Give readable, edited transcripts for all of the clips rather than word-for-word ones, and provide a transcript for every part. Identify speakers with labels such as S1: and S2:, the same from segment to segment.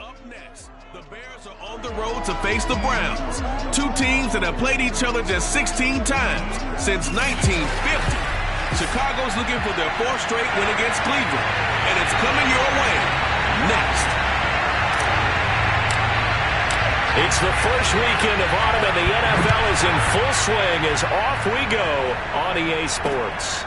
S1: Up next, the Bears are on the road to face the Browns, two teams that have played each other just 16 times since 1950. Chicago's looking for their fourth straight win against Cleveland, and it's coming your way next.
S2: It's the first weekend of autumn, and the NFL is in full swing as off we go on EA Sports.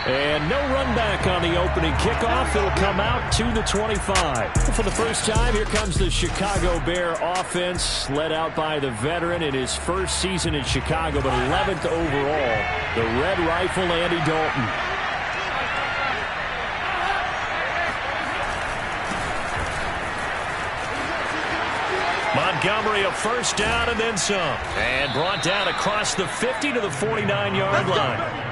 S3: And no run back on the opening kickoff. It'll come out to the 25. For the first time, here comes the Chicago Bear offense, led out by the veteran in his first season in Chicago, but 11th overall, the Red Rifle, Andy Dalton.
S2: Montgomery a first down and then some. And brought down across the 50 to the 49-yard line.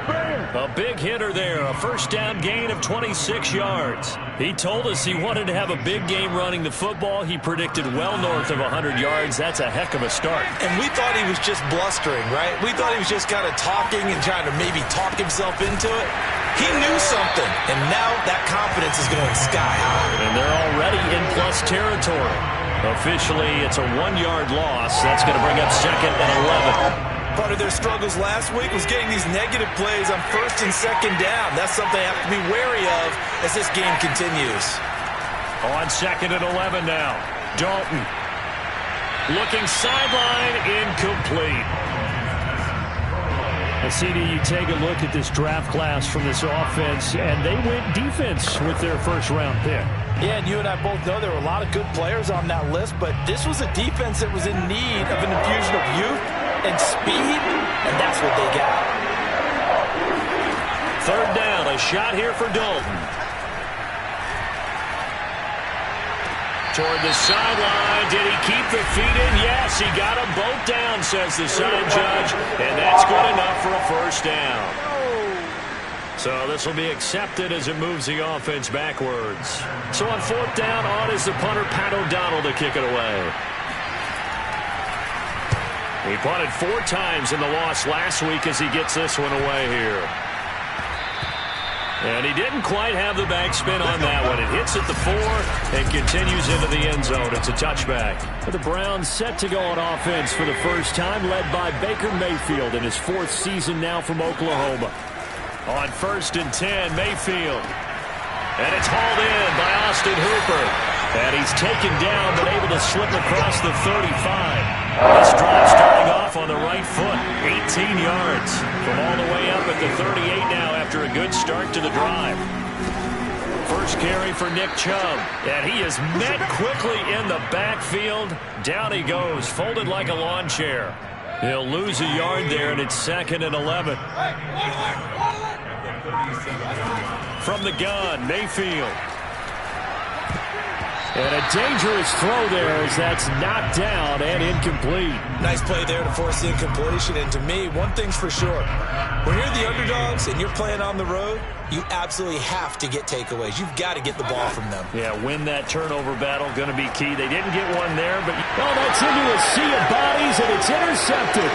S2: A big hitter there, a first down gain of 26 yards. He told us he wanted to have a big game running the football. He predicted well north of 100 yards. That's a heck of a start.
S4: And we thought he was just blustering, right? We thought he was just kind of talking and trying to maybe talk himself into it. He knew something, and now that confidence is going sky high.
S2: And they're already in plus territory. Officially, it's a 1-yard loss. That's going to bring up second and 11.
S4: Part of their struggles last week was getting these negative plays on first and second down. That's something they have to be wary of as this game continues.
S2: On second and 11 now. Dalton. Looking sideline, incomplete.
S3: CD, you take a look at this draft class from this offense, and they went defense with their first-round pick.
S4: Yeah, and you and I both know there were a lot of good players on that list, but this was a defense that was in need of an infusion of youth and speed, and that's what they got.
S2: Third down, a shot here for Dalton. Toward the sideline, did he keep the feet in? Yes, he got them both down, says the side judge, and that's good enough for a first down. So this will be accepted as it moves the offense backwards. So on fourth down, on is the punter, Pat O'Donnell, to kick it away. He punted 4 times in the loss last week as he gets this one away here. And he didn't quite have the backspin on that one. It hits at the 4 and continues into the end zone. It's a touchback.
S3: The Browns set to go on offense for the first time, led by Baker Mayfield in his 4th season now from Oklahoma.
S2: On first and 10, Mayfield. And it's hauled in by Austin Hooper. And he's taken down but able to slip across the 35. This drive starting off on the right foot. 18 yards from all the way up at the 38 now after a good start to the drive. First carry for Nick Chubb. And he is met quickly in the backfield. Down he goes, folded like a lawn chair. He'll lose a yard there, and it's second and 11. From the gun, Mayfield.
S3: And a dangerous throw there as that's knocked down and incomplete.
S4: Nice play there to force the incompletion. And to me, one thing's for sure. When you're the underdogs and you're playing on the road, you absolutely have to get takeaways. You've got to get the ball from them.
S2: Yeah, win that turnover battle, going to be key. They didn't get one there, but...
S3: Oh, that's into a sea of bodies, and it's intercepted.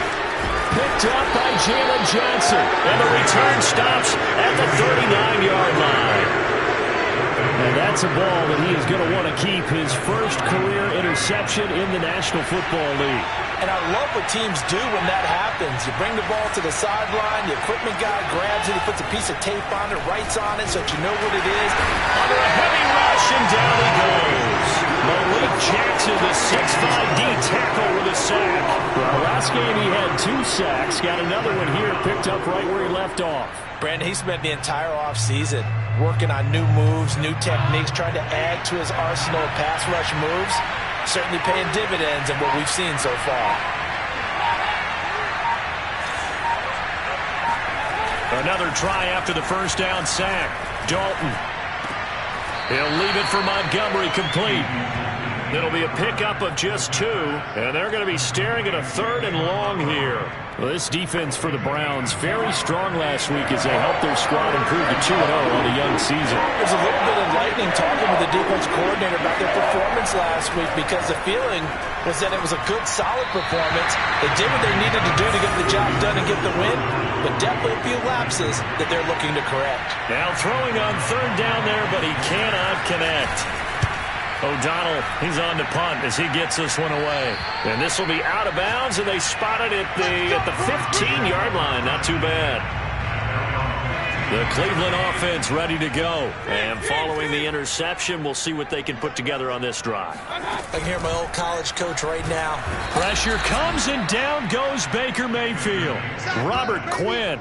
S3: Picked up by Jalen Johnson.
S2: And the return stops at the 39-yard line.
S3: And that's a ball that he is going to want to keep, his first career interception in the National Football League.
S4: And I love what teams do when that happens. You bring the ball to the sideline, the equipment guy grabs it, he puts a piece of tape on it, writes on it so that you know what it is.
S2: Under a heavy rush, and down he goes. Malik Jackson, the 6'5" D tackle with a sack.
S3: Well, last game he had 2 sacks. Got another one here, picked up right where he left off.
S4: Brandon, he spent the entire offseason working on new moves, new techniques, trying to add to his arsenal of pass rush moves. Certainly paying dividends in what we've seen so far.
S2: Another try after the first down sack. Dalton. He'll leave it for Montgomery, complete. It'll be a pickup of just 2, and they're going to be staring at a 3rd and long here.
S3: Well, this defense for the Browns very strong last week as they helped their squad improve to 2-0 on the young season.
S4: There's a little bit enlightening talking with the defense coordinator about their performance last week because the feeling was that it was a good, solid performance. They did what they needed to do to get the job done and get the win, but definitely a few lapses that they're looking to correct.
S2: Now throwing on 3rd down there, but he cannot connect. O'Donnell, he's on to punt as he gets this one away. And this will be out of bounds, and they spot it at the 15-yard line. Not too bad. The Cleveland offense ready to go. And following the interception, we'll see what they can put together on this drive.
S4: I can hear my old college coach right now.
S3: Pressure comes, and down goes Baker Mayfield. Robert Quinn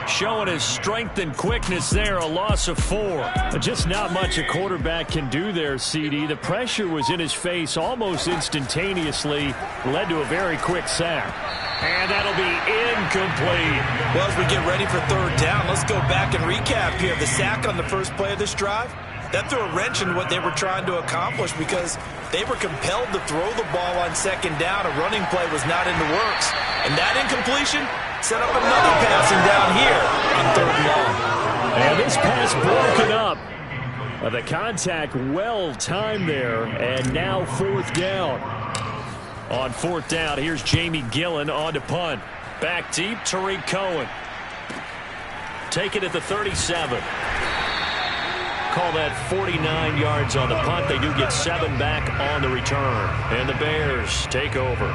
S3: showing his strength and quickness there, a loss of 4. Just not much a quarterback can do there, CD. The pressure was in his face almost instantaneously, led to a very quick sack. And that'll be incomplete.
S4: Well, as we get ready for third down, let's go back and recap here. The sack on the first play of this drive, that threw a wrench in what they were trying to accomplish because they were compelled to throw the ball on second down. A running play was not in the works. And that incompletion set up another passing down here on third and long.
S3: And this pass broken up. The contact well timed there, and now fourth down. On fourth down, here's Jamie Gillen on to punt. Back deep, Tariq Cohen. Take it at the 37. Call that 49 yards on the punt. They do get 7 back on the return. And the Bears take over.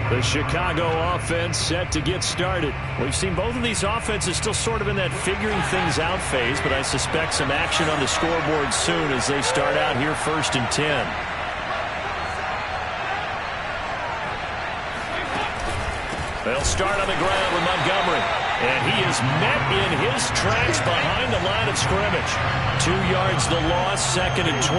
S3: The Chicago offense set to get started. We've seen both of these offenses still sort of in that figuring things out phase, but I suspect some action on the scoreboard soon as they start out here first and 10. They'll start on the ground with Montgomery. And he is met in his tracks behind the line of scrimmage. 2 yards the loss, second and 12.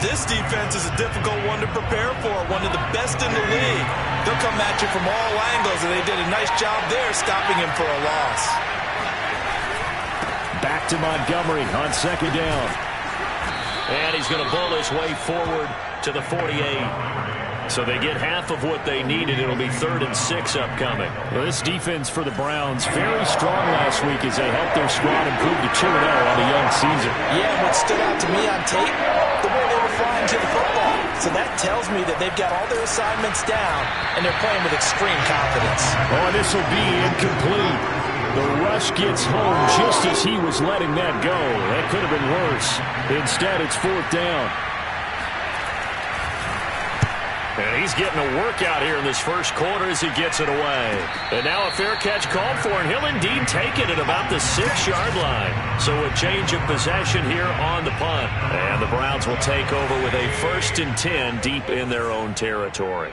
S4: This defense is a difficult one to prepare for, one of the best in the league. They'll come at you from all angles, and they did a nice job there stopping him for a loss.
S3: Back to Montgomery on second down.
S2: And he's going to bull his way forward to the 48. So they get half of what they needed. It'll be 3rd and 6 upcoming.
S3: Well, this defense for the Browns, very strong last week as they helped their squad improve to 2-0 on the young season.
S4: Yeah, what stood out to me on tape, the way they were flying to the football. So that tells me that they've got all their assignments down, and they're playing with extreme confidence.
S3: Oh, this will be incomplete. The rush gets home just as he was letting that go. That could have been worse. Instead, it's fourth down.
S2: And he's getting a workout here in this first quarter as he gets it away. And now a fair catch called for, and he'll indeed take it at about the 6-yard line. So a change of possession here on the punt. And the Browns will take over with a 1st and 10 deep in their own territory.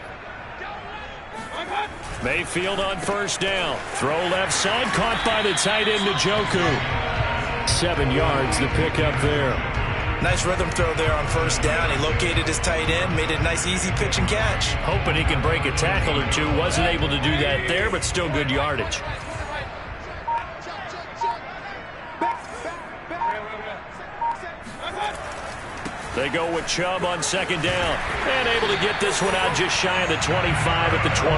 S3: Mayfield on first down. Throw left side, caught by the tight end Njoku. 7 yards, the pickup there.
S4: Nice rhythm throw there on first down. He located his tight end, made it a nice easy pitch and catch.
S3: Hoping he can break a tackle or two. Wasn't able to do that there, but still good yardage. They go with Chubb on second down. And able to get this one out just shy of the 25 at the 24.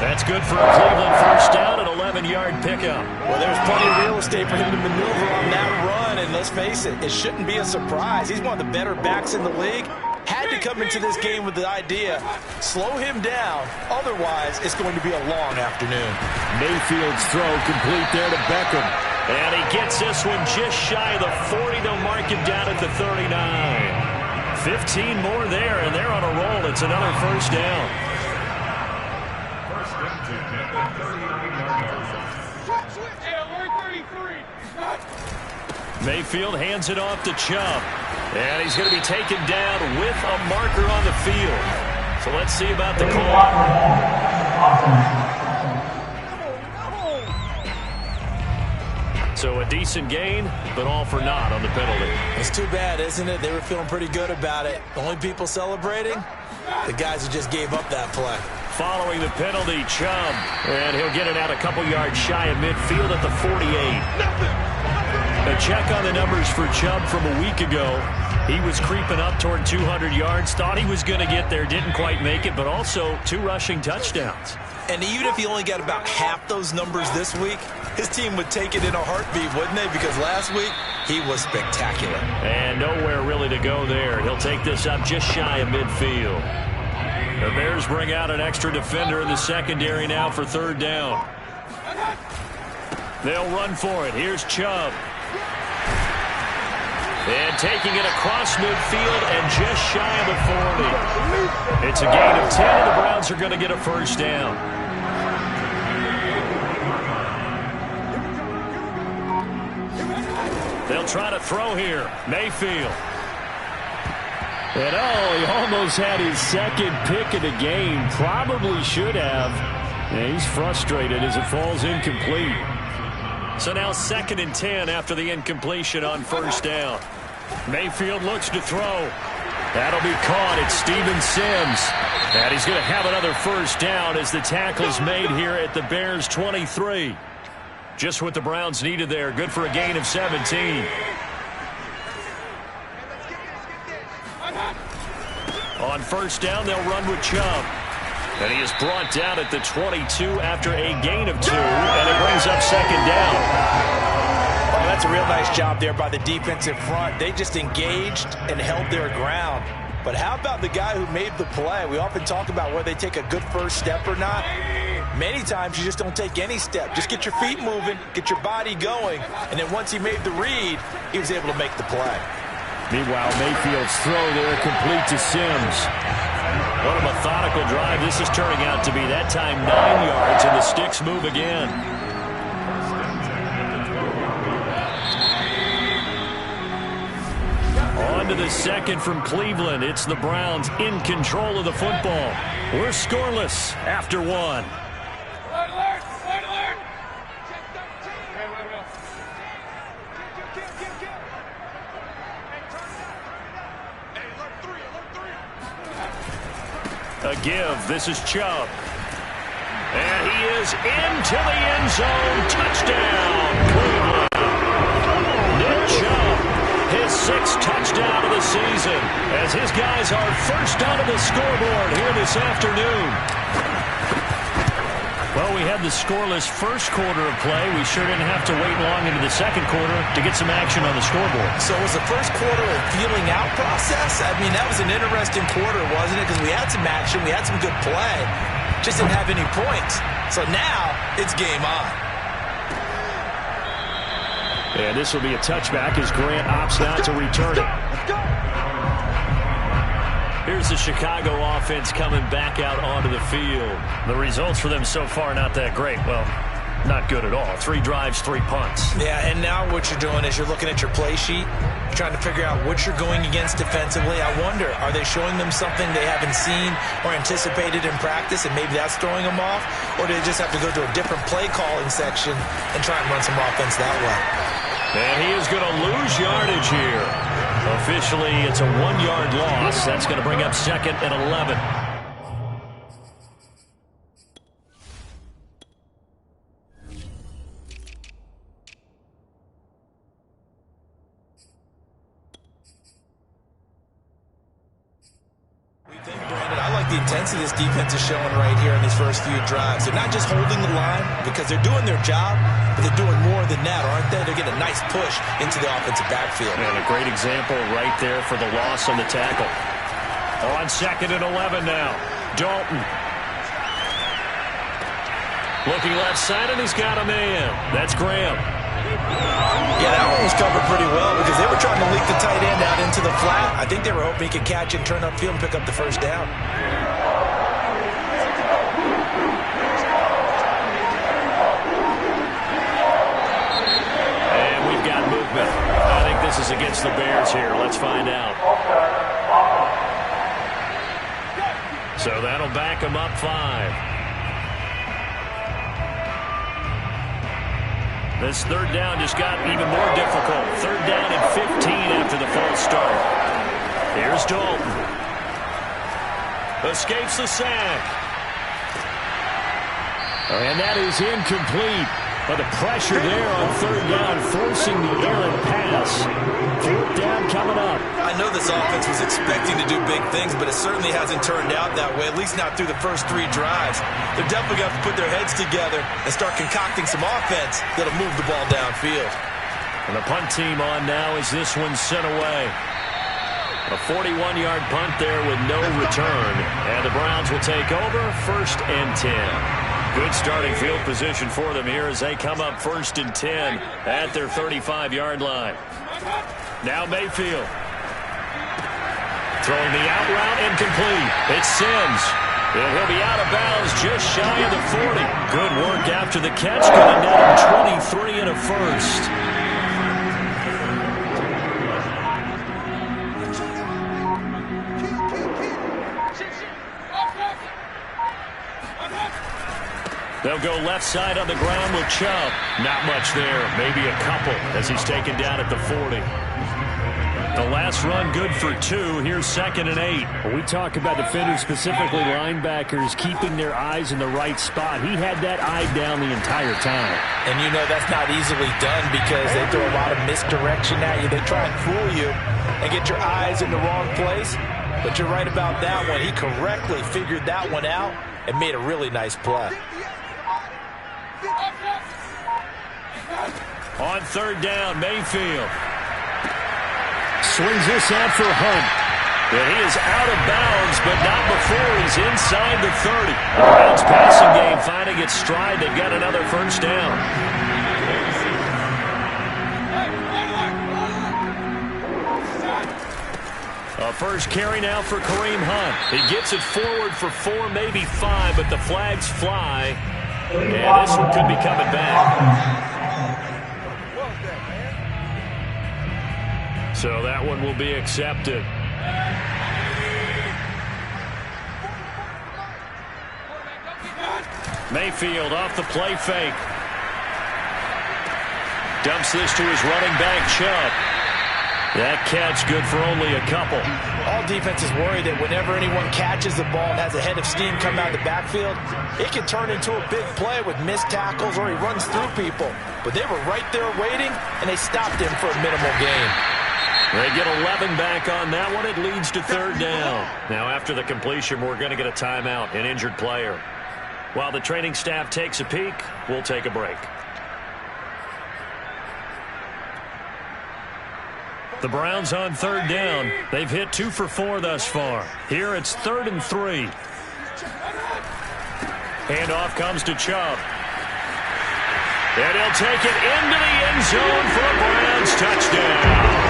S3: That's good for a Cleveland first down, an 11-yard pickup.
S4: Well, there's plenty of real estate for him to maneuver on that run, and let's face it, it shouldn't be a surprise. He's one of the better backs in the league. Had to come into this game with the idea, slow him down, otherwise it's going to be a long afternoon.
S3: Mayfield's throw complete there to Beckham.
S2: And he gets this one just shy of the 40. They'll mark him down at the 39. 15 more there, and they're on a roll. It's another first down.
S3: Mayfield hands it off to Chubb. And he's going to be taken down with a marker on the field. So let's see about the call. So a decent gain, but all for naught on the penalty.
S4: It's too bad, isn't it? They were feeling pretty good about it. The only people celebrating, the guys who just gave up that play.
S3: Following the penalty, Chubb. And he'll get it out a couple yards shy of midfield at the 48. A check on the numbers for Chubb from a week ago. He was creeping up toward 200 yards. Thought he was going to get there. Didn't quite make it, but also 2 rushing touchdowns.
S4: And even if he only got about half those numbers this week, his team would take it in a heartbeat, wouldn't they? Because last week, he was spectacular.
S3: And nowhere really to go there. He'll take this up just shy of midfield. The Bears bring out an extra defender in the secondary now for third down. They'll run for it. Here's Chubb. And taking it across midfield and just shy of the 40. It's a gain of 10, and the Browns are going to get a first down. They'll try to throw here. Mayfield. And he almost had his second pick of the game. Probably should have. And he's frustrated as it falls incomplete. So now 2nd and 10 after the incompletion on first down. Mayfield looks to throw. That'll be caught. It's Steven Sims. And he's going to have another first down as the tackle's made here at the Bears 23. Just what the Browns needed there. Good for a gain of 17. On first down, they'll run with Chubb. And he is brought down at the 22 after a gain of 2, and it brings up 2nd down.
S4: Well, that's a real nice job there by the defensive front. They just engaged and held their ground. But how about the guy who made the play? We often talk about whether they take a good first step or not. Many times you just don't take any step. Just get your feet moving, get your body going, and then once he made the read, he was able to make the play.
S3: Meanwhile, Mayfield's throw there complete to Sims. What a methodical drive this is turning out to be. That time 9 yards, and the sticks move again. On to the second from Cleveland. It's the Browns in control of the football. We're scoreless after 1. A give. This is Chubb. And he is into the end zone. Touchdown, Cleveland. Nick Chubb, his 6th touchdown of the season, as his guys are first onto the scoreboard here this afternoon. Well, we had the scoreless first quarter of play. We sure didn't have to wait long into the second quarter to get some action on the scoreboard.
S4: So was the first quarter a feeling out process? I mean, that was an interesting quarter, wasn't it? Because we had some action, we had some good play, just didn't have any points. So now it's game on.
S3: And this will be a touchback as Grant opts not to return it. Here's the Chicago offense coming back out onto the field. The results for them so far not that great. Well, not good at all. 3 drives, 3 punts.
S4: Yeah, and now what you're doing is you're looking at your play sheet, trying to figure out what you're going against defensively. I wonder, are they showing them something they haven't seen or anticipated in practice, and maybe that's throwing them off? Or do they just have to go to a different play calling section and try and run some offense that way?
S3: And he is going to lose yardage here. Officially, it's a 1-yard loss. That's going to bring up 2nd and 11.
S4: The intensity this defense is showing right here in these first few drives. They're not just holding the line because they're doing their job, but they're doing more than that, aren't they? They're getting a nice push into the offensive backfield.
S3: And a great example right there for the loss on the tackle. On 2nd and 11 now. Dalton. Looking left side, and he's got a man. That's Graham.
S4: Yeah, that one was covered pretty well because they were trying to leak the tight end out into the flat. I think they were hoping he could catch and turn upfield and pick up the first down.
S3: And we've got movement. I think this is against the Bears here. Let's find out. So that'll back them up 5. This 3rd down just got even more difficult. 3rd down and 15 after the false start. Here's Dalton. Escapes the sack. And that is incomplete. But the pressure there on 3rd down, forcing the errant pass. 4th down coming up.
S4: I know this offense was expecting to do big things, but it certainly hasn't turned out that way, at least not through the first 3 drives. They're definitely going to have to put their heads together and start concocting some offense that'll move the ball downfield.
S3: And the punt team on now as this one's sent away. A 41-yard punt there with no return. And the Browns will take over 1st and 10.
S2: Good starting field position for them here as they come up 1st and 10 at their 35-yard line. Now Mayfield. Throwing the out route incomplete. It's Sims. And he'll be out of bounds just shy of the 40. Good work after the catch. Going to net him 23 and a first. They'll go left side on the ground with Chubb. Not much there. Maybe a couple as he's taken down at the 40. The last run good for 2. Here's 2nd and 8.
S3: When we talk about defenders, specifically linebackers, keeping their eyes in the right spot. He had that eye down the entire time.
S4: And you know that's not easily done because they throw a lot of misdirection at you. They try and fool you and get your eyes in the wrong place. But you're right about that one. He correctly figured that one out and made a really nice play.
S2: On 3rd down, Mayfield.
S3: Swings this out for Hunt.
S2: And he is out of bounds, but not before he's inside the 30. The Browns passing game finding its stride. They've got another 1st down. A first carry now for Kareem Hunt. He gets it forward for 4, maybe 5, but the flags fly. And this one could be coming back. So that one will be accepted. Mayfield off the play fake. Dumps this to his running back, Chubb. That catch good for only a couple.
S4: All defenses worry that whenever anyone catches the ball and has a head of steam come out of the backfield, it can turn into a big play with missed tackles or he runs through people. But they were right there waiting, and they stopped him for a minimal gain.
S2: They get 11 back on that one. It leads to 3rd down. Now after the completion, we're going to get a timeout, an injured player. While the training staff takes a peek, we'll take a break. The Browns on 3rd down. They've hit 2 for 4 thus far. Here it's 3rd and 3. Handoff comes to Chubb. And he'll take it into the end zone for a Browns touchdown.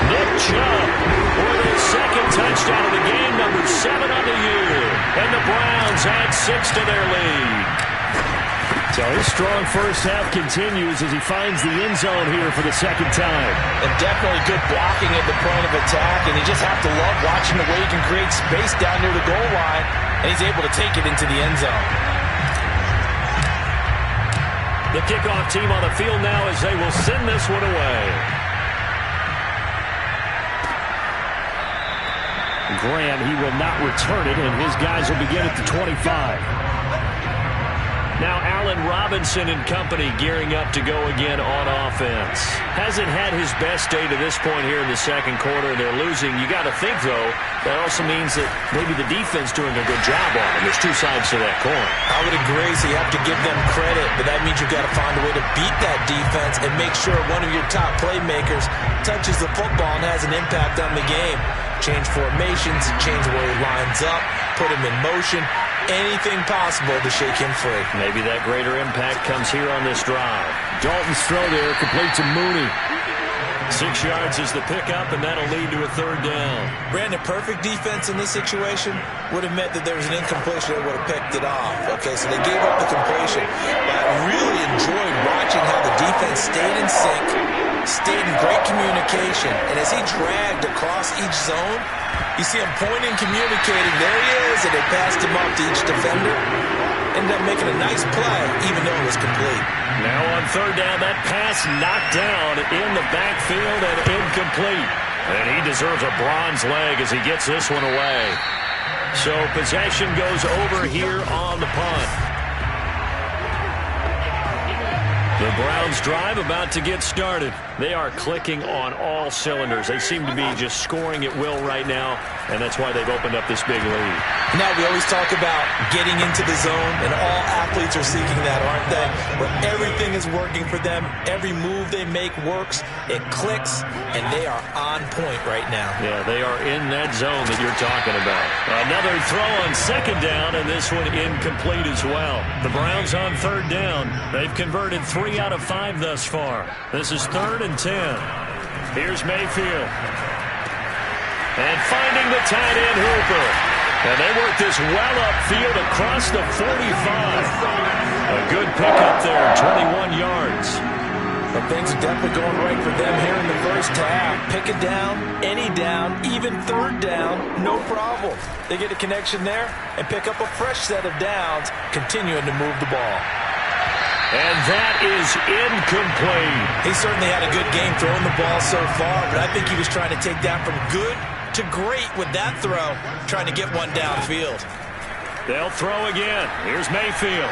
S2: Nick Chubb for their 2nd touchdown of the game, number 7 on the year. And the Browns add 6 to their lead.
S3: So his strong first half continues as he finds the end zone here for the 2nd time.
S4: And definitely good blocking at the point of attack, and you just have to love watching the way he can create space down near the goal line, and he's able to take it into the end zone.
S2: The kickoff team on the field now as they will send this one away.
S3: Graham, he will not return it, and his guys will begin at the 25.
S2: Now Allen Robinson and company gearing up to go again on offense. Hasn't had his best day to this point here in the 2nd quarter. They're losing. You got to think, though, that also means that maybe the defense doing a good job on it. There's 2 sides to that coin.
S4: I would agree, so you have to give them credit, but that means you've got to find a way to beat that defense and make sure one of your top playmakers touches the football and has an impact on the game. Change formations, change where he lines up, put him in motion. Anything possible to shake him free.
S2: Maybe that greater impact comes here on this drive.
S3: Dalton's throw there, complete to Mooney.
S2: 6 yards is the pickup, and that'll lead to a 3rd down.
S4: Brandon, perfect defense in this situation would have meant that there was an incompletion. They would have picked it off. Okay, so they gave up the completion. But I really enjoyed watching how the defense stayed in sync, stayed in great communication, and as he dragged across each zone, you see him pointing, communicating. There he is, and they passed him off to each defender. Ended up making a nice play, even though it was complete.
S2: Now on 3rd down, that pass knocked down in the backfield and incomplete. And he deserves a bronze leg as he gets this one away. So possession goes over here on the punt.
S3: The Browns drive about to get started. They are clicking on all cylinders. They seem to be just scoring at will right now, and that's why they've opened up this big lead.
S4: Now, we always talk about getting into the zone, and all athletes are seeking that, aren't they? Where everything is working for them. Every move they make works. It clicks, and they are on point right now.
S3: Yeah, they are in that zone that you're talking about. Another throw on second down, and this one incomplete as well. The Browns on third down. They've converted 3 out of 5 thus far. This is 3rd and 10. Here's Mayfield. And finding the tight end Hooper. And they work this well upfield across the 45. A good pickup there, 21 yards.
S4: But things are definitely going right for them here in the first half. Pick it down, any down, even third down, no problem. They get a connection there and pick up a fresh set of downs, continuing to move the ball.
S3: And that is incomplete.
S4: He certainly had a good game throwing the ball so far, but I think he was trying to take that from good to great with that throw, trying to get one downfield.
S3: They'll throw again. Here's Mayfield.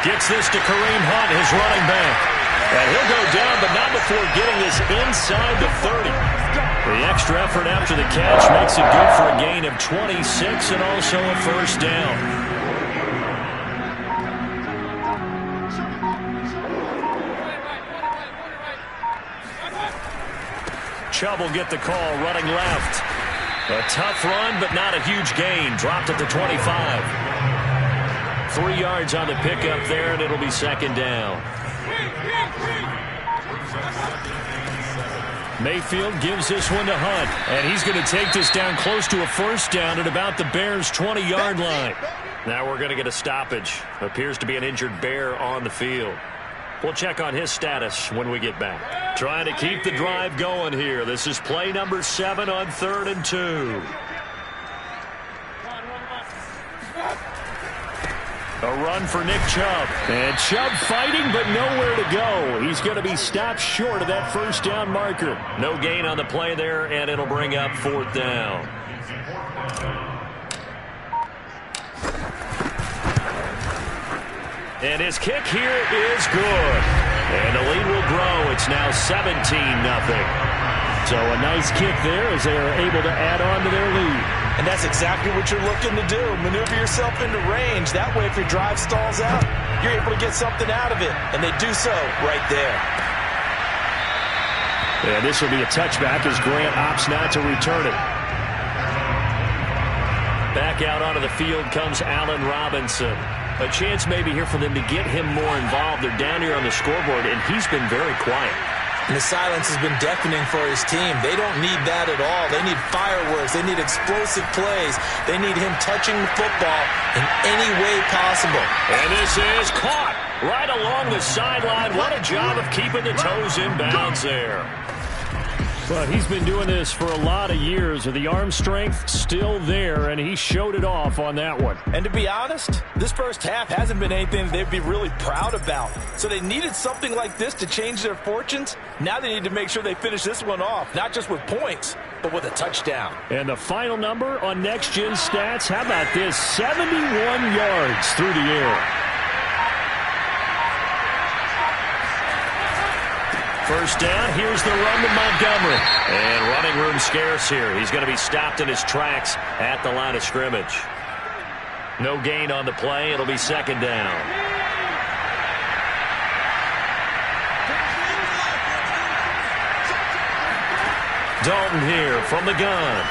S3: Gets this to Kareem Hunt, his running back. And he'll go down, but not before getting this inside the 30. The extra effort after the catch makes it good for a gain of 26 and also a first down. Chubb will get the call, running left. A tough run, but not a huge gain. Dropped at the 25. 3 yards on the pickup there, and it'll be second down. Mayfield gives this one to Hunt, and he's going to take this down close to a first down at about the Bears' 20-yard line. Now we're going to get a stoppage. Appears to be an injured Bear on the field. We'll check on his status when we get back. Trying to keep the drive going here. This is play number 7 on 3rd and 2. A run for Nick Chubb. And Chubb fighting, but nowhere to go. He's going to be stopped short of that first down marker. No gain on the play there, and it'll bring up 4th down. And his kick here is good. And the lead will grow. It's now 17-0. So a nice kick there as they are able to add on to their lead.
S4: And that's exactly what you're looking to do. Maneuver yourself into range. That way, if your drive stalls out, you're able to get something out of it. And they do so right there.
S3: And this will be a touchback as Grant opts not to return it. Back out onto the field comes Allen Robinson. A chance maybe here for them to get him more involved. They're down here on the scoreboard, and he's been very quiet.
S4: And the silence has been deafening for his team. They don't need that at all. They need fireworks. They need explosive plays. They need him touching the football in any way possible.
S3: And this is caught right along the sideline. What a job of keeping the toes in bounds there. But he's been doing this for a lot of years with the arm strength still there, and he showed it off on that one.
S4: And to be honest, this first half hasn't been anything they'd be really proud about. So they needed something like this to change their fortunes. Now they need to make sure they finish this one off, not just with points, but with a touchdown.
S3: And the final number on Next Gen Stats, how about this? 71 yards through the air. First down, here's the run to Montgomery. And running room scarce here. He's going to be stopped in his tracks at the line of scrimmage. No gain on the play. It'll be second down. Dalton here from the gun.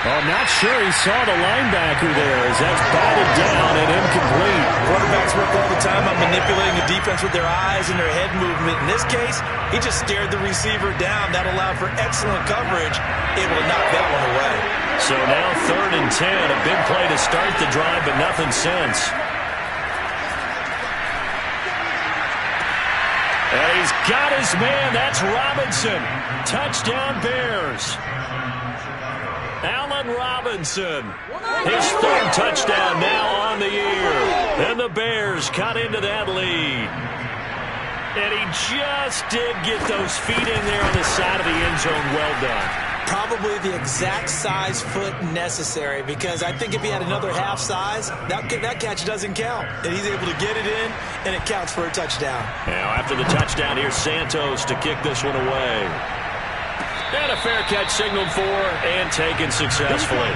S3: Oh, not sure he saw the linebacker there as that's batted down and incomplete.
S4: Quarterbacks work all the time on manipulating the defense with their eyes and their head movement. In this case, he just stared the receiver down. That allowed for excellent coverage, able to knock that one away.
S3: So now 3rd and 10, a big play to start the drive, but nothing since. And he's got his man. That's Robinson. Touchdown Bears. Allen Robinson, his 3rd touchdown now on the year. And the Bears cut into that lead. And he just did get those feet in there on the side of the end zone. Well done.
S4: Probably the exact size foot necessary, because I think if he had another half size, that catch doesn't count. And he's able to get it in, and it counts for a touchdown.
S3: Now after the touchdown, here's Santos to kick this one away. And a fair catch signaled for and taken successfully.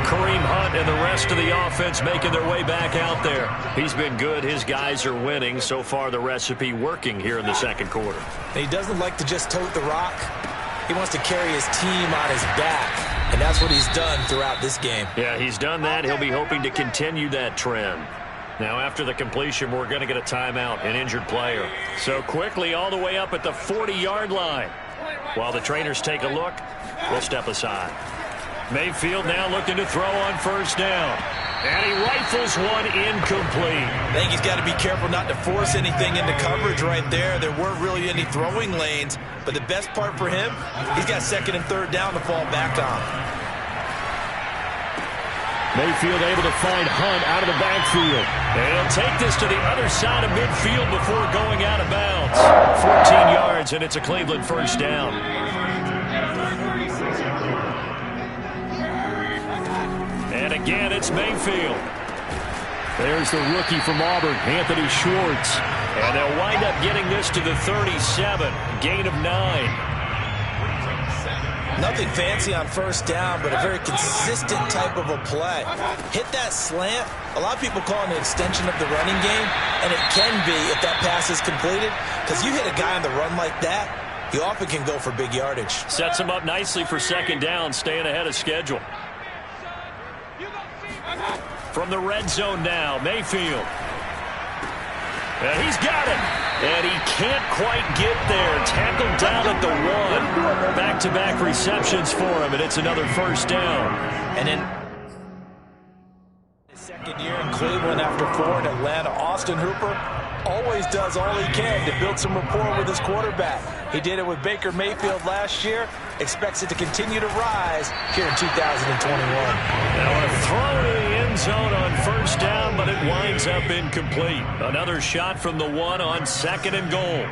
S3: Kareem Hunt and the rest of the offense making their way back out there. He's been good. His guys are winning. So far, the recipe working here in the second quarter.
S4: He doesn't like to just tote the rock. He wants to carry his team on his back, and that's what he's done throughout this game.
S3: Yeah, he's done that. He'll be hoping to continue that trend. Now, after the completion, we're going to get a timeout, an injured player. So quickly all the way up at the 40-yard line. While the trainers take a look, we'll step aside. Mayfield now looking to throw on first down. And he rifles one incomplete.
S4: I think he's got to be careful not to force anything into coverage right there. There weren't really any throwing lanes. But the best part for him, he's got second and third down to fall back on.
S3: Mayfield able to find Hunt out of the backfield. And he'll take this to the other side of midfield before going out of bounds. 14 yards, and it's a Cleveland first down. And again, it's Mayfield. There's the rookie from Auburn, Anthony Schwartz. And they'll wind up getting this to the 37, gain of 9.
S4: Nothing fancy on first down, but a very consistent type of a play. Hit that slant. A lot of people call it an extension of the running game, and it can be if that pass is completed, because you hit a guy on the run like that, he often can go for big yardage.
S3: Sets him up nicely for second down, staying ahead of schedule. From the red zone now, Mayfield. And he's got it. And he can't quite get there. Tackled down at the 1. Back-to-back receptions for him, and it's another first down.
S4: And then his second year in Cleveland after 4 in Atlanta, Austin Hooper always does all he can to build some rapport with his quarterback. He did it with Baker Mayfield last year. Expects it to continue to rise here in 2021.
S3: Now a throw to the end zone on first down, but it winds up incomplete. Another shot from the 1 on second and goal.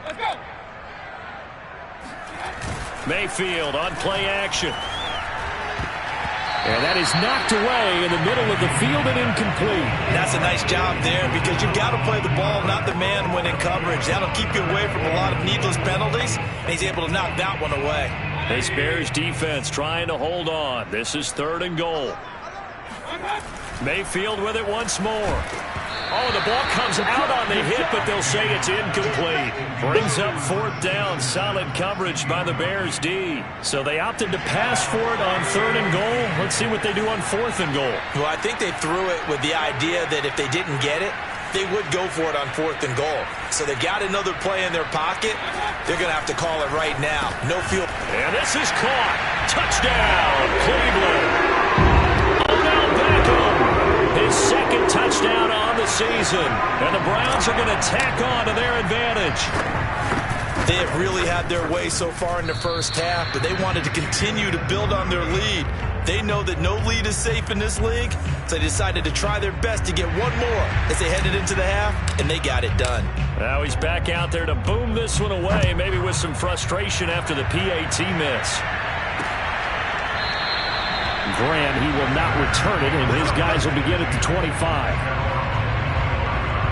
S5: Let's go.
S3: Mayfield on play action. And that is knocked away in the middle of the field and incomplete.
S4: That's a nice job there, because you've got to play the ball, not the man when in coverage. That'll keep you away from a lot of needless penalties, and he's able to knock that one away.
S3: This Bears defense trying to hold on. This is third and goal. Mayfield with it once more. Oh, the ball comes out on the hit, but they'll say it's incomplete. Brings up fourth down. Solid coverage by the Bears D. So they opted to pass for it on third and goal. Let's see what they do on fourth and goal.
S4: Well, I think they threw it with the idea that if they didn't get it, they would go for it on fourth and goal. So they've got another play in their pocket. They're going to have to call it right now. No field.
S3: And this is caught. Touchdown, Cleveland. His second touchdown on the season. And the Browns are going to tack on to their advantage.
S4: They have really had their way so far in the first half, but they wanted to continue to build on their lead. They know that no lead is safe in this league, so they decided to try their best to get one more as they headed into the half, and they got it done.
S3: Now he's back out there to boom this one away, maybe with some frustration after the PAT miss. Graham, he will not return it, and his guys will begin at the 25.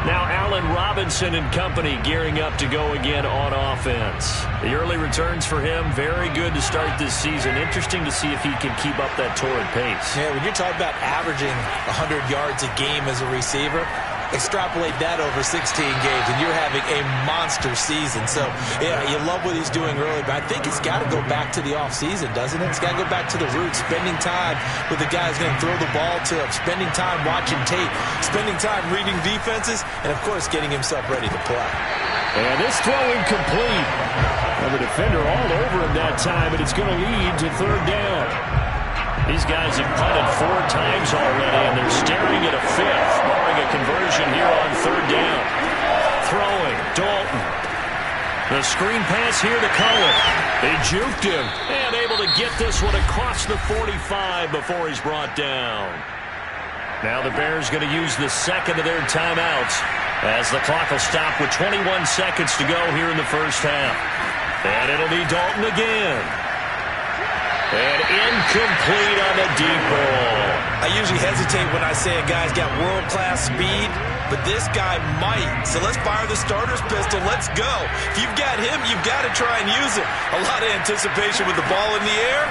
S3: Now Allen Robinson and company gearing up to go again on offense. The early returns for him, very good to start this season. Interesting to see if he can keep up that torrid pace.
S4: Yeah, when you're talking about averaging 100 yards a game as a receiver, extrapolate that over 16 games, and you're having a monster season. So, yeah, you love what he's doing early, but I think it's got to go back to the offseason, doesn't it? It's got to go back to the roots, spending time with the guy who's going to throw the ball to him, spending time watching tape, spending time reading defenses, and, of course, getting himself ready to play.
S3: And this throw incomplete. And the defender all over him that time, and it's going to lead to third down. These guys have punted 4 times already, and they're staring at a fifth, barring a conversion here on third down. Throwing, Dalton. The screen pass here to Cohen. He juked him and able to get this one across the 45 before he's brought down. Now the Bears going to use the second of their timeouts as the clock will stop with 21 seconds to go here in the first half. And it'll be Dalton again. And incomplete on the deep ball.
S4: I usually hesitate when I say a guy's got world-class speed, but this guy might. So let's fire the starter's pistol. Let's go. If you've got him, you've got to try and use it. A lot of anticipation with the ball in the air,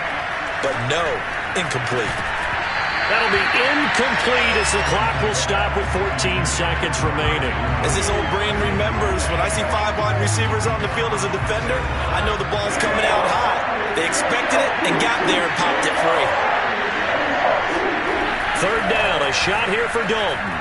S4: but no, incomplete.
S3: That'll be incomplete as the clock will stop with 14 seconds remaining.
S4: As this old brain remembers, when I see 5 wide receivers on the field as a defender, I know the ball's coming out high. They expected it and got there and popped it free.
S3: Third down, a shot here for Dalton.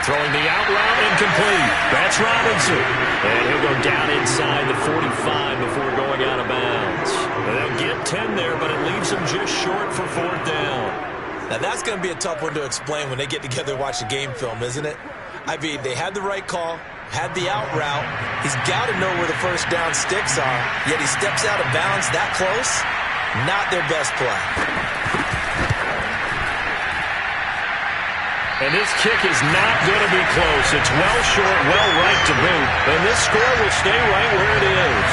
S3: Throwing the out route, incomplete. That's Robinson. And he'll go down inside the 45 before going out of bounds. They'll get 10 there, but it leaves them just short for fourth down.
S4: Now, that's going to be a tough one to explain when they get together and watch the game film, isn't it? I mean, they had the right call, had the out route. He's got to know where the first down sticks are, yet he steps out of bounds that close. Not their best play.
S3: And this kick is not going to be close. It's well short, well right to boot. And this score will stay right where it is.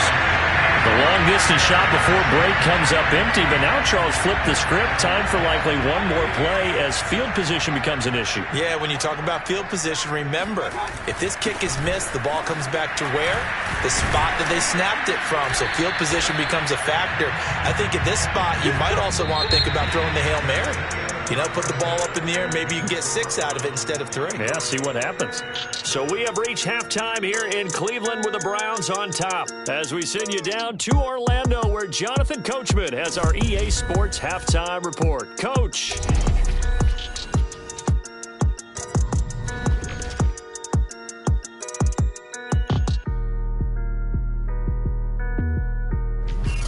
S3: The long-distance shot before break comes up empty, but now Charles flipped the script. Time for likely one more play as field position becomes an issue.
S4: Yeah, when you talk about field position, remember, if this kick is missed, the ball comes back to where? The spot that they snapped it from. So field position becomes a factor. I think at this spot, you might also want to think about throwing the Hail Mary. You know, put the ball up in the air. Maybe you can get 6 out of it instead of 3.
S3: Yeah, see what happens. So we have reached halftime here in Cleveland with the Browns on top. As we send you down to Orlando, where Jonathan Coachman has our EA Sports halftime report. Coach.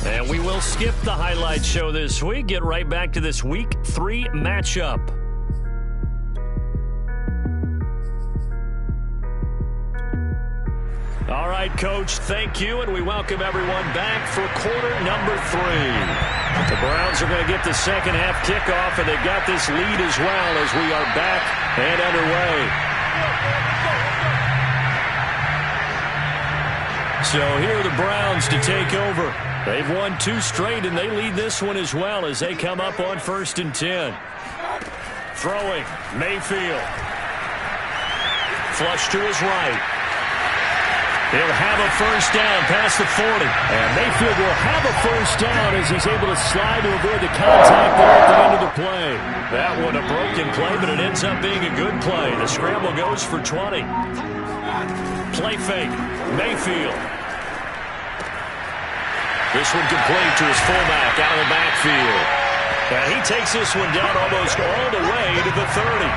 S3: And we will skip the highlight show this week. Get right back to this Week 3 matchup. All right, Coach, thank you, and we welcome everyone back for quarter number 3. The Browns are going to get the second half kickoff, and they've got this lead as well as we are back and underway. So here are the Browns to take over. They've won 2 straight, and they lead this one as well as they come up on 1st and 10. Throwing, Mayfield. Flush to his right. He'll have a first down past the 40. And Mayfield will have a first down as he's able to slide to avoid the contact there at the end of the play. That one a broken play, but it ends up being a good play. The scramble goes for 20. Play fake, Mayfield. This one complete to his fullback out of the backfield. And he takes this one down almost all the way to the 30.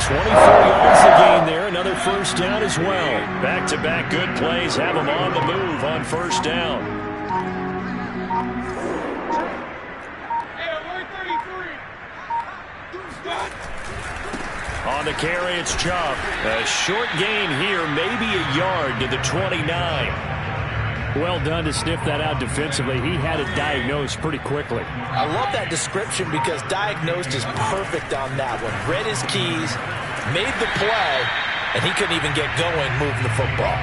S3: 24 yards to gain there. Another first down as well. Back-to-back good plays have him on the move on first down. On the carry, it's Chubb. A short gain here, maybe a yard to the 29. Well done to sniff that out defensively. He had it diagnosed pretty quickly.
S4: I love that description because diagnosed is perfect on that one. Read his keys, made the play, and he couldn't even get going moving the football.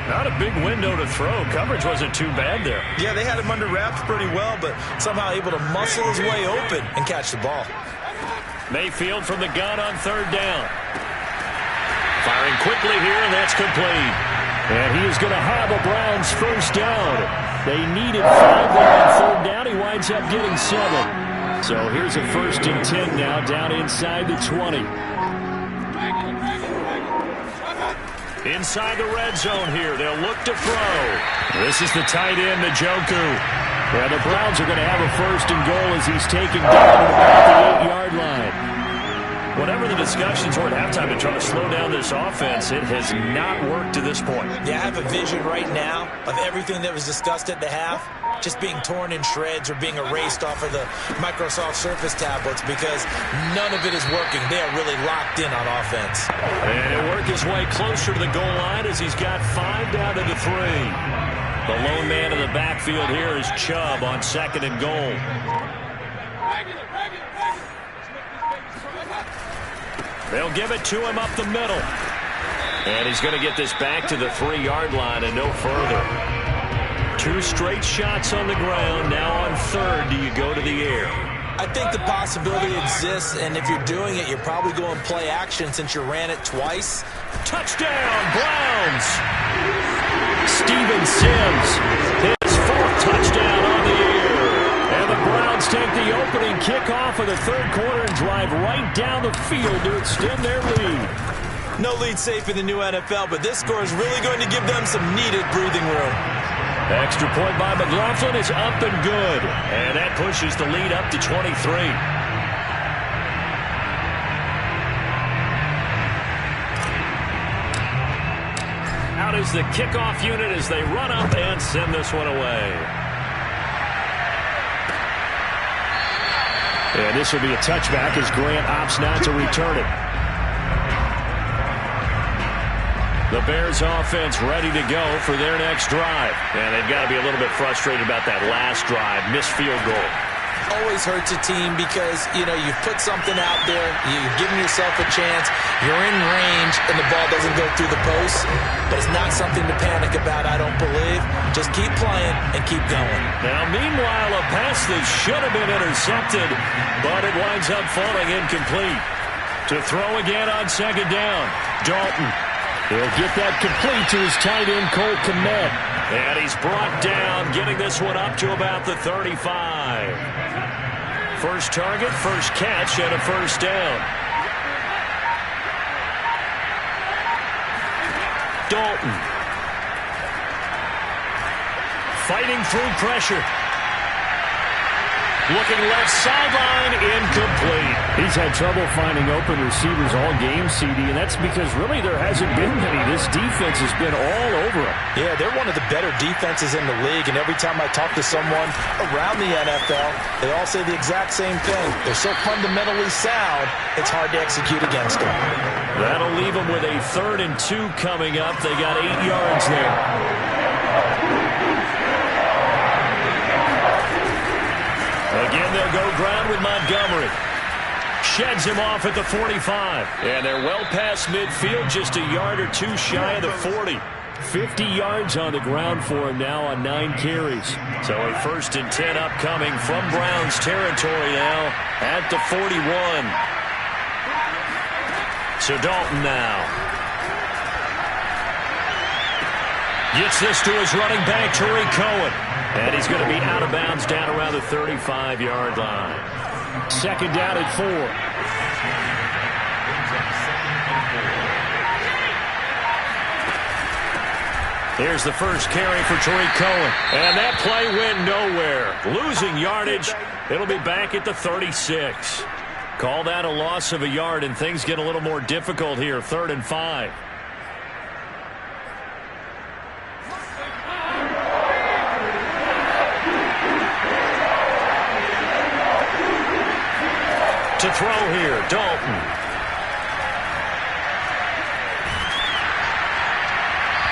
S3: Not a big window to throw. Coverage wasn't too bad there.
S4: Yeah, they had him under wraps pretty well, but somehow able to muscle his way open and catch the ball.
S3: Mayfield from the gun on 3rd down. Firing quickly here, and that's complete. And he is going to have a Browns first down. They needed 5 there on 3rd down. He winds up getting 7. So here's a 1st and 10 now down inside the 20. Inside the red zone here. They'll look to throw. This is the tight end, Njoku. Yeah, the Browns are going to have a 1st and goal as he's taken down at about the 8-yard line. Whatever the discussions were at halftime to try to slow down this offense, it has not worked to this point.
S4: Yeah, I have a vision right now of everything that was discussed at the half. just being torn in shreds or being erased off of the Microsoft Surface tablets because none of it is working. They are really locked in on offense.
S3: And he'll work his way closer to the goal line as he's got 5 down to the 3. The lone man in the backfield here is Chubb on 2nd and goal. They'll give it to him up the middle. And he's going to get this back to the 3-yard line and no further. 2 straight shots on the ground. Now on 3rd, do you go to the air?
S4: I think the possibility exists, and if you're doing it, you're probably going play action since you ran it twice.
S3: Touchdown, Browns! Steven Sims, his 4th touchdown on the year. And the Browns take the opening kickoff of the 3rd quarter and drive right down the field to extend their lead.
S4: No lead safe in the new NFL, but this score is really going to give them some needed breathing room.
S3: Extra point by McLaughlin is up and good. And that pushes the lead up to 23. Out is the kickoff unit as they run up and send this one away. And this will be a touchback as Grant opts not to return it. The Bears offense ready to go for their next drive. And they've got to be a little bit frustrated about that last drive, missed field goal.
S4: Always hurts a team because, you've put something out there, you've given yourself a chance, you're in range, and the ball doesn't go through the post. But it's not something to panic about, I don't believe. Just keep playing and keep going.
S3: Now, meanwhile, a pass that should have been intercepted, but it winds up falling incomplete. To throw again on 2nd down, Dalton. He'll get that complete to his tight end, Cole Kmet. And he's brought down, getting this one up to about the 35. First target, first catch, and a 1st down. Dalton. Fighting through pressure. Looking left sideline, incomplete.
S5: He's had trouble finding open receivers all game, CD, and that's because really there hasn't been many. This defense has been all over him.
S4: Yeah, they're one of the better defenses in the league, and every time I talk to someone around the NFL, they all say the exact same thing. They're so fundamentally sound, it's hard to execute against them.
S3: That'll leave them with a 3rd and 2 coming up. They got 8 yards there. Again, they'll go ground with Montgomery. Sheds him off at the 45. And they're well past midfield, just a yard or 2 shy of the 40. 50 yards on the ground for him now on 9 carries. So a 1st and 10 upcoming from Browns territory now at the 41. So Dalton now. Gets this to his running back, Tariq Cohen. And he's going to be out of bounds down around the 35-yard line. 2nd down at 4. Here's the first carry for Tariq Cohen. And that play went nowhere. Losing yardage. It'll be back at the 36. Call that a loss of a yard, and things get a little more difficult here. 3rd and 5. To throw here, Dalton.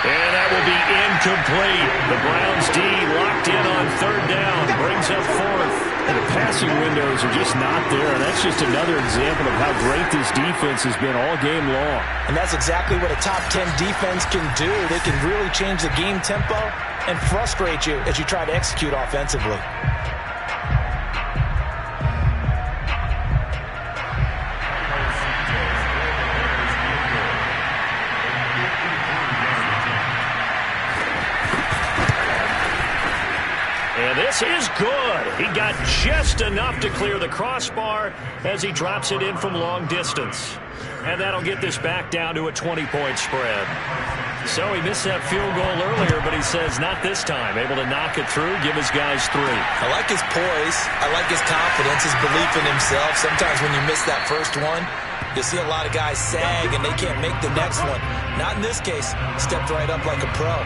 S3: And that will be incomplete. The Browns D locked in on 3rd down. Brings up 4th.
S5: And the passing windows are just not there. And that's just another example of how great this defense has been all game long.
S4: And that's exactly what a top 10 defense can do. They can really change the game tempo and frustrate you as you try to execute offensively.
S3: This is good. He got just enough to clear the crossbar as he drops it in from long distance. And that'll get this back down to a 20-point spread. So he missed that field goal earlier, but he says not this time. Able to knock it through, give his guys 3.
S4: I like his poise. I like his confidence, his belief in himself. Sometimes when you miss that first one, you see a lot of guys sag and they can't make the next one. Not in this case. Stepped right up like a pro.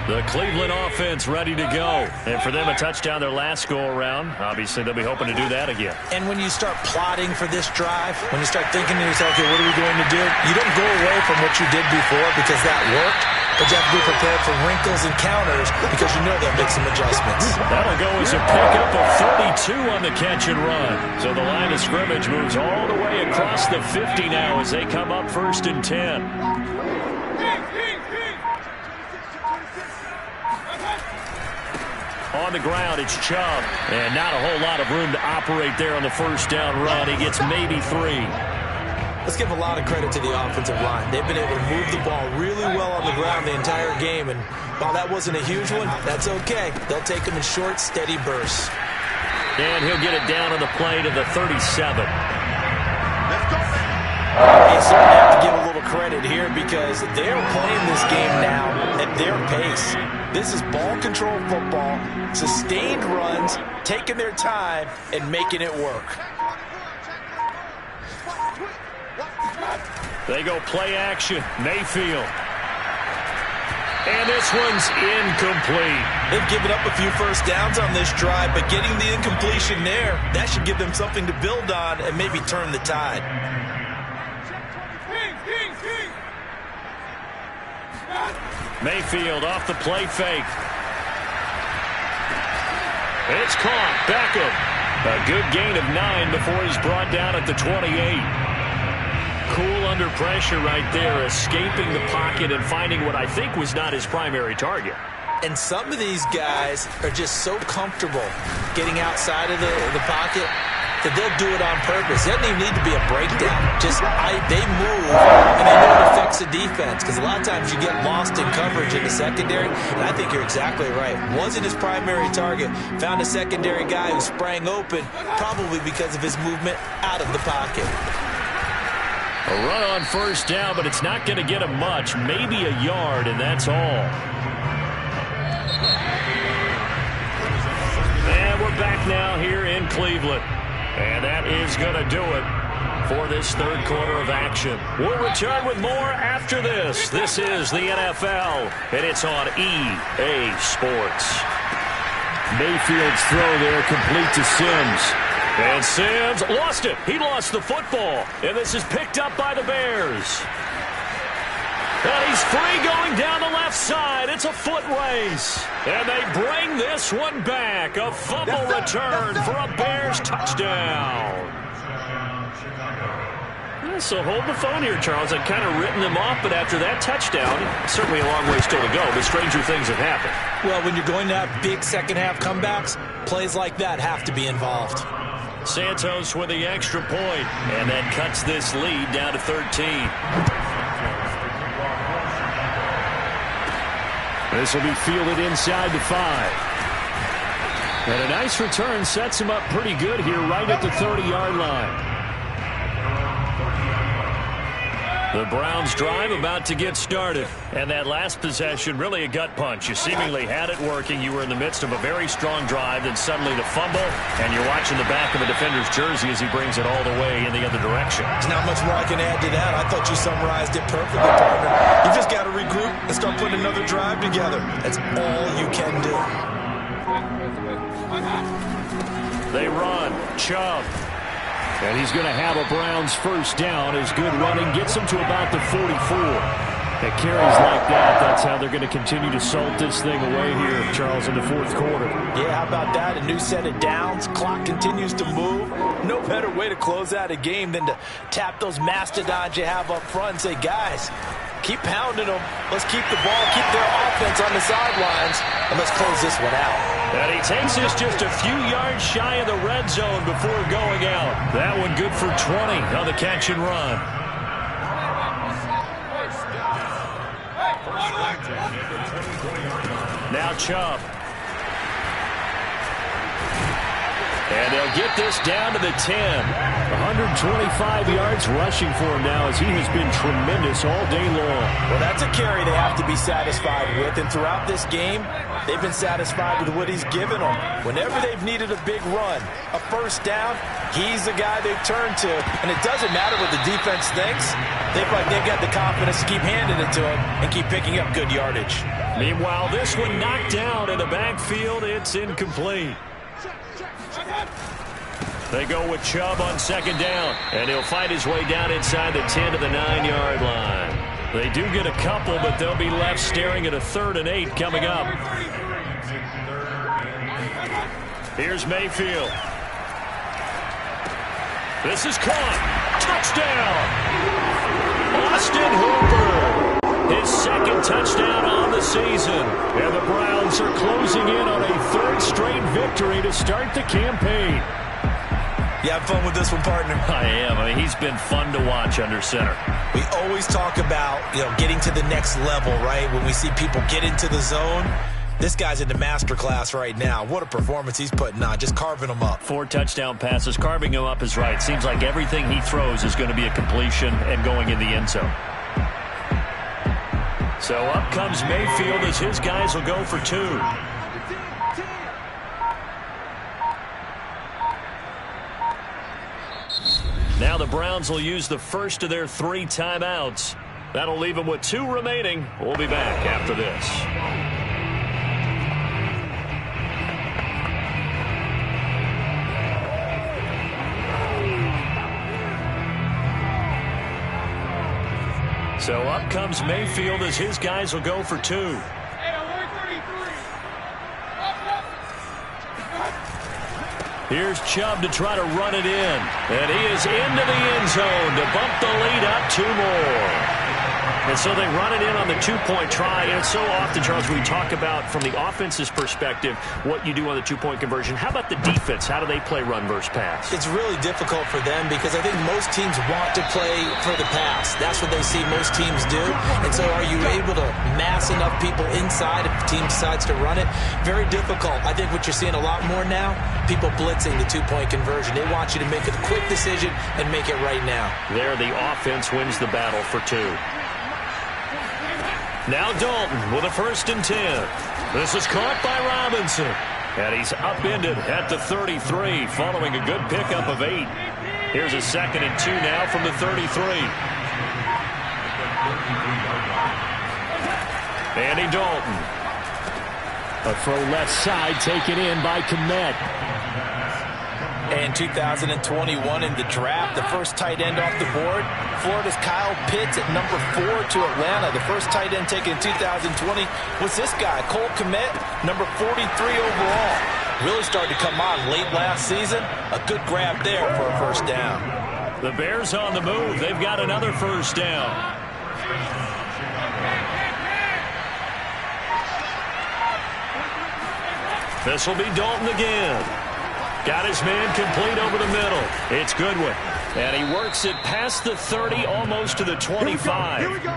S3: The Cleveland offense ready to go. And for them, a touchdown their last go-around. Obviously, they'll be hoping to do that again.
S4: And when you start plotting for this drive, when you start thinking to yourself, okay, what are we going to do? You don't go away from what you did before because that worked. But you have to be prepared for wrinkles and counters because you know they'll make some adjustments.
S3: That'll go as a pickup of 32 on the catch and run. So the line of scrimmage moves all the way across the 50 now as they come up 1st and 10. On the ground, it's Chubb. And not a whole lot of room to operate there on the first down run. He gets maybe 3.
S4: Let's give a lot of credit to the offensive line. They've been able to move the ball really well on the ground the entire game. And while that wasn't a huge one, that's okay. They'll take them in short, steady bursts.
S3: And he'll get it down on the play to the 37.
S4: You certainly have to give a little credit here because they're playing this game now at their pace. This is ball control football, sustained runs, taking their time, and making it work.
S3: They go play action. Mayfield. And this one's incomplete.
S4: They've given up a few first downs on this drive, but getting the incompletion there, that should give them something to build on and maybe turn the tide.
S3: Mayfield off the play fake. It's caught. Beckham. A good gain of 9 before he's brought down at the 28. Cool under pressure right there, escaping the pocket and finding what I think was not his primary target.
S4: And some of these guys are just so comfortable getting outside of the pocket that they'll do it on purpose. It doesn't even need to be a breakdown. Just they move, and they know it affects the defense. Because a lot of times you get lost in coverage in the secondary, and I think you're exactly right. Wasn't his primary target. Found a secondary guy who sprang open, probably because of his movement out of the pocket.
S3: A run on first down, but it's not going to get him much. Maybe a yard, and that's all. And we're back now here in Cleveland. And that is going to do it for this third quarter of action. We'll return with more after this. This is the NFL, and it's on EA Sports.
S5: Mayfield's throw there complete to Sims.
S3: And Sims lost it. He lost the football. And this is picked up by the Bears. And he's free going down the left side. It's a foot race. And they bring this one back. A fumble return for a Bears touchdown. So hold the phone here, Charles. I've kind of written them off, but after that touchdown, certainly a long way still to go, but stranger things have happened.
S4: Well, when you're going to have big second-half comebacks, plays like that have to be involved.
S3: Santos with the extra point, and that cuts this lead down to 13.
S5: This will be fielded inside the 5. And a nice return sets him up pretty good here right at the 30-yard line.
S3: The Browns drive about to get started. And that last possession, really a gut punch. You seemingly had it working. You were in the midst of a very strong drive. Then suddenly the fumble. And you're watching the back of a defender's jersey as he brings it all the way in the other direction.
S4: There's not much more I can add to that. I thought you summarized it perfectly, partner. You just got to regroup and start putting another drive together. That's all you can do.
S3: They run. Chubb.
S5: And he's going to have a Browns first down as good running gets him to about the 44. At carries like that, that's how they're going to continue to salt this thing away here, Charles, in the fourth quarter.
S4: Yeah, how about that? A new set of downs. Clock continues to move. No better way to close out a game than to tap those mastodons you have up front and say, guys, keep pounding them. Let's keep the ball, keep their offense on the sidelines, and let's close this one out.
S3: And he takes us just a few yards shy of the red zone before going out. That one good for 20 on the catch and run. Now Chubb. And they'll get this down to the 10.
S5: 125 yards rushing for him now as he has been tremendous all day long.
S4: Well, that's a carry they have to be satisfied with. And throughout this game, they've been satisfied with what he's given them. Whenever they've needed a big run, a first down, he's the guy they've turned to. And it doesn't matter what the defense thinks. They've got the confidence to keep handing it to him and keep picking up good yardage.
S3: Meanwhile, this one knocked down in the backfield. It's incomplete. They go with Chubb on second down, and he'll fight his way down inside the 10 to the 9-yard line. They do get a couple, but they'll be left staring at a 3rd and 8 coming up. Here's Mayfield. This is caught. Touchdown! Austin Hooper. His second touchdown on the season. And the Browns are closing in on a 3rd straight victory to start the campaign.
S4: You have fun with this one, partner?
S2: I am. I mean, he's been fun to watch under center.
S4: We always talk about, getting to the next level, right? When we see people get into the zone, this guy's in the master class right now. What a performance he's putting on, just carving them up.
S2: 4 touchdown passes. Carving him up is right. Seems like everything he throws is going to be a completion and going in the end zone. So up comes Mayfield as his guys will go for 2. Now the Browns will use the first of their 3 timeouts. That'll leave them with 2 remaining. We'll be back after this. So up comes Mayfield as his guys will go for 2. Here's Chubb to try to run it in. And he is into the end zone to bump the lead up 2 more. And so they run it in on the 2-point try. And so often, Charles, we talk about from the offense's perspective what you do on the 2-point conversion. How about the defense? How do they play run versus pass?
S4: It's really difficult for them because I think most teams want to play for the pass. That's what they see most teams do. And so are you able to mass enough people inside if the team decides to run it? Very difficult. I think what you're seeing a lot more now, people blitzing the 2-point conversion. They want you to make a quick decision and make it right now.
S2: There, the offense wins the battle for 2. Now Dalton with a 1st and 10. This is caught by Robinson. And he's upended at the 33 following a good pickup of 8. Here's a 2nd and 2 now from the 33. Andy Dalton.
S3: A throw left side taken in by Kmet.
S4: And 2021 in the draft, the first tight end off the board, Florida's Kyle Pitts at number 4 to Atlanta. The first tight end taken in 2020 was this guy, Cole Kmet, number 43 overall. Really started to come on late last season. A good grab there for a 1st down.
S3: The Bears on the move. They've got another 1st down.
S2: This will be Dalton again. Got his man complete over the middle. It's Goodwin.
S3: And he works it past the 30, almost to the 25.
S6: Here we go.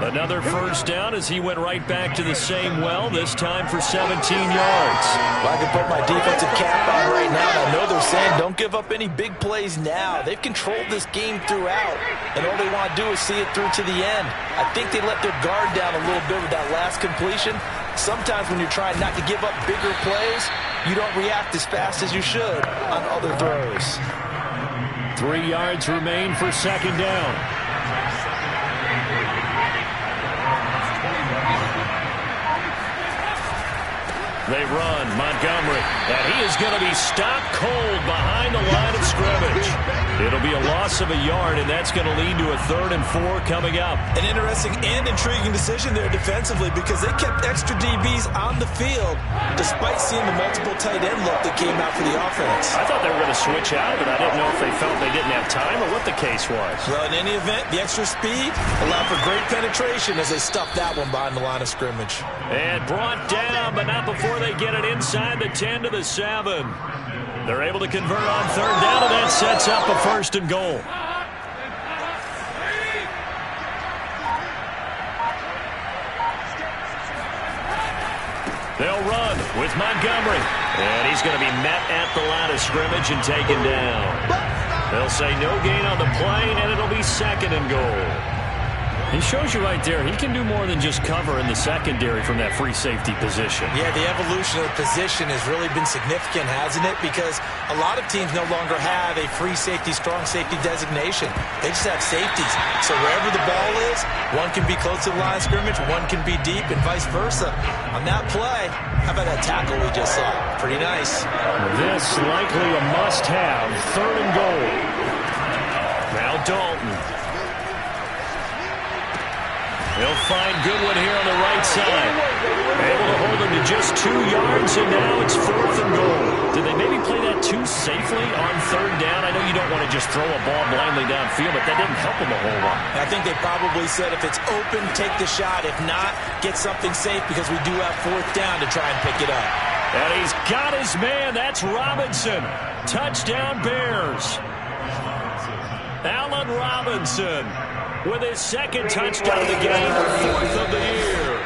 S3: Another 1st down as he went right back to the same well, this time for 17 yards.
S4: Well, I can put my defensive cap on right now. I know they're saying don't give up any big plays now. They've controlled this game throughout, and all they want to do is see it through to the end. I think they let their guard down a little bit with that last completion. Sometimes when you're trying not to give up bigger plays, you don't react as fast as you should on other throws.
S3: 3 yards remain for 2nd down.
S2: They run. Montgomery. And he is going to be stopped cold behind the line of scrimmage. It'll be a loss of a yard, and that's going to lead to a 3rd and 4 coming up.
S4: An interesting and intriguing decision there defensively because they kept extra DBs on the field despite seeing the multiple tight end look that came out for the offense.
S2: I thought they were going to switch out, but I didn't know if they felt they didn't have time or what the case was.
S4: Well, in any event, the extra speed allowed for great penetration as they stuffed that one behind the line of scrimmage.
S3: And brought down, but not before they get it inside the 10 to the 7. They're able to convert on 3rd down, and that sets up a 1st and goal. They'll run with Montgomery. And he's going to be met at the line of scrimmage and taken down. They'll say no gain on the play, and it'll be 2nd and goal. He shows you right there, he can do more than just cover in the secondary from that free safety position.
S4: Yeah, the evolution of the position has really been significant, hasn't it? Because a lot of teams no longer have a free safety, strong safety designation. They just have safeties. So wherever the ball is, one can be close to the line of scrimmage, one can be deep, and vice versa. On that play, how about that tackle we just saw? Pretty nice.
S3: This likely a must-have. 3rd and goal. Now Dalton. He'll find Goodwin here on the right side. Able to hold him to just 2 yards, and now it's 4th and goal. Did they maybe play that too safely on 3rd down? I know you don't want to just throw a ball blindly downfield, but that didn't help them a whole lot.
S4: I think they probably said if it's open, take the shot. If not, get something safe because we do have 4th down to try and pick it up.
S3: And he's got his man. That's Robinson. Touchdown Bears. Allen Robinson with his 2nd touchdown of the game, 4th of the year.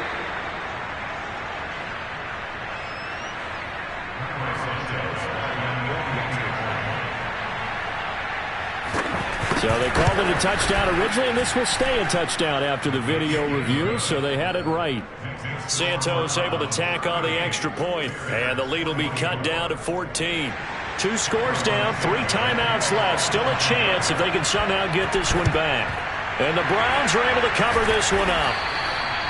S3: So they called it a touchdown originally, and this will stay a touchdown after the video review, so they had it right. Santos able to tack on the extra point, and the lead will be cut down to 14. 2 scores down, 3 timeouts left. Still a chance if they can somehow get this one back. And the Browns are able to cover this one up.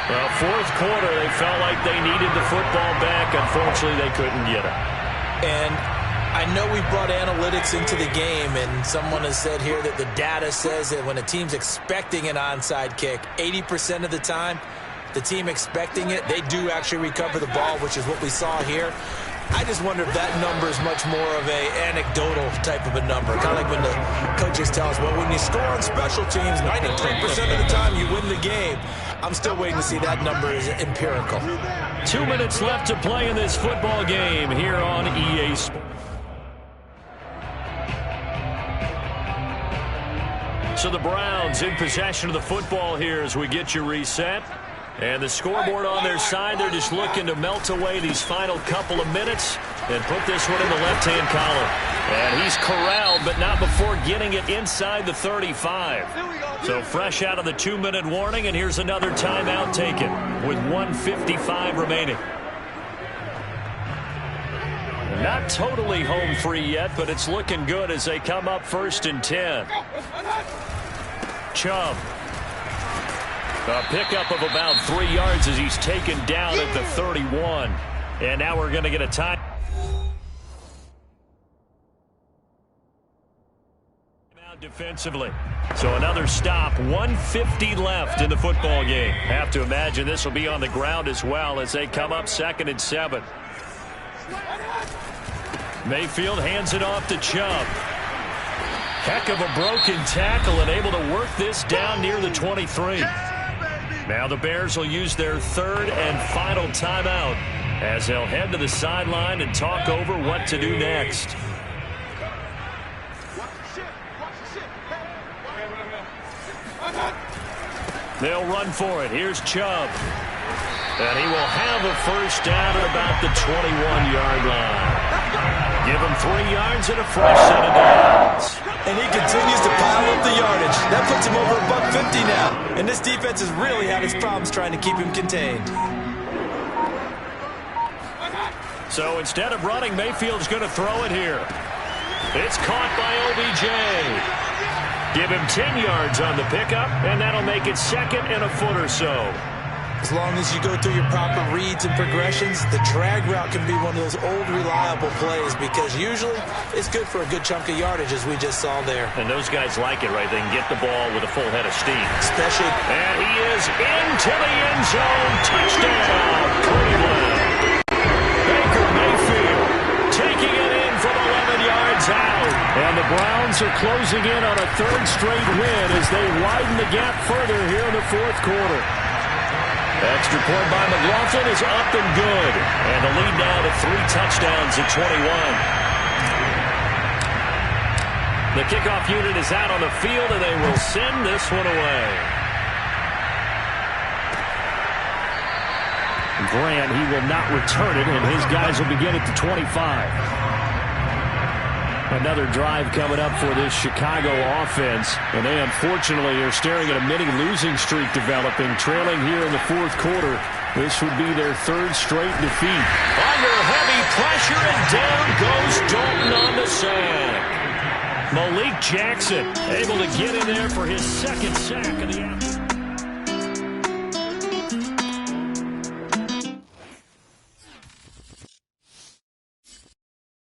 S3: Well, 4th quarter, they felt like they needed the football back. Unfortunately, they couldn't get it.
S4: And I know we brought analytics into the game, and someone has said here that the data says that when a team's expecting an onside kick, 80% of the time, the team expecting it, they do actually recover the ball, which is what we saw here. I just wonder if that number is much more of a anecdotal type of a number. Kind of like when the coaches tell us, well, when you score on special teams, 93% of the time you win the game. I'm still waiting to see that number is empirical.
S3: 2 minutes left to play in this football game here on EA Sports. So the Browns in possession of the football here as we get you reset. And the scoreboard on their side, they're just looking to melt away these final couple of minutes and put this one in the left-hand column. And he's corralled, but not before getting it inside the 35. So fresh out of the 2-minute warning, and here's another timeout taken with 1:55 remaining. Not totally home free yet, but it's looking good as they come up 1st and 10. Chubb. A pickup of about 3 yards as he's taken down at the 31. And now we're going to get a time. Out defensively. So another stop. 1:50 left in the football game. Have to imagine this will be on the ground as well as they come up 2nd and 7. Mayfield hands it off to Chubb. Heck of a broken tackle and able to work this down near the 23. Now the Bears will use their 3rd and final timeout as they'll head to the sideline and talk over what to do next. They'll run for it. Here's Chubb. And he will have a 1st down at about the 21-yard line. Give him 3 yards and a fresh set of downs.
S4: And he continues to pile up the yardage. That puts him over $150 now. And this defense has really had its problems trying to keep him contained.
S3: So instead of running, Mayfield's going to throw it here. It's caught by OBJ. Give him 10 yards on the pickup, and that'll make it 2nd and a foot or so.
S4: As long as you go through your proper reads and progressions, the drag route can be one of those old reliable plays because usually it's good for a good chunk of yardage as we just saw there.
S3: And those guys like it, right? They can get the ball with a full head of steam.
S4: Especially.
S3: And he is into the end zone. Touchdown, Cleveland. Baker Mayfield taking it in from 11 yards out. And the Browns are closing in on a 3rd straight win as they widen the gap further here in the 4th quarter. Extra point by McLaughlin is up and good. And the lead now to 3 touchdowns at 21. The kickoff unit is out on the field, and they will send this one away. Grant, he will not return it, and his guys will begin at the 25. Another drive coming up for this Chicago offense. And they unfortunately are staring at a mini losing streak developing, trailing here in the fourth quarter. This would be their third straight defeat.
S2: Under heavy pressure, and down goes Dalton on the sack.
S3: Malik Jackson able to get in there for his second sack of the afternoon.